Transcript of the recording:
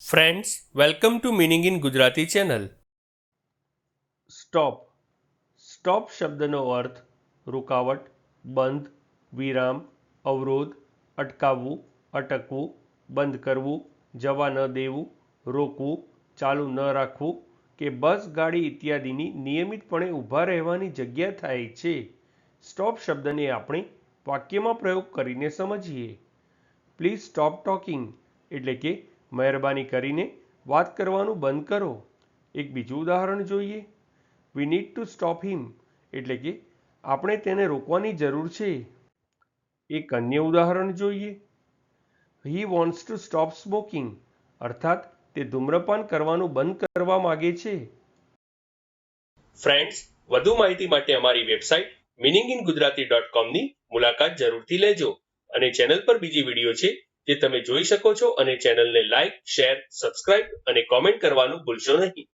Friends, welcome to meaning in Gujarati channel. Stop. Stop શબ્દનો અર્થ રૂકાવટ, બંધ, વિરામ, અવરોધ, અટકાવવું, અટકવું, બંધ કરવું, જવા ન દેવું, રોકવું, ચાલુ ન રાખવું કે બસ, ગાડી ઇત્યાદિની નિયમિતપણે ઊભા રહેવાની જગ્યા થાય છે. સ્ટોપ શબ્દને આપણે વાક્યમાં પ્રયોગ કરીને સમજીએ. પ્લીઝ સ્ટોપ ટોકિંગ એટલે કે મહેરબાની કરીને વાત કરવાનું બંધ કરો. એક બીજું ઉદાહરણ જોઈએ. વી નીડ ટુ સ્ટોપ હિમ એટલે કે આપણે તેને રોકવાની જરૂર છે. એક અન્ય ઉદાહરણ જોઈએ. He wants to stop smoking અર્થાત તે ધૂમ્રપાન કરવાનું બંધ કરવા માંગે છે. ફ્રેન્ડ્સ, વધુ માહિતી માટે અમારી વેબસાઇટ meaninginggujarati.com ની મુલાકાત જરૂરથી લેજો અને ચેનલ પર બીજી વિડીયો છે જે તમે જોઈ શકો છો અને ચેનલને લાઇક, શેર, સબસ્ક્રાઇબ અને કોમેન્ટ કરવાનું ભૂલશો નહીં.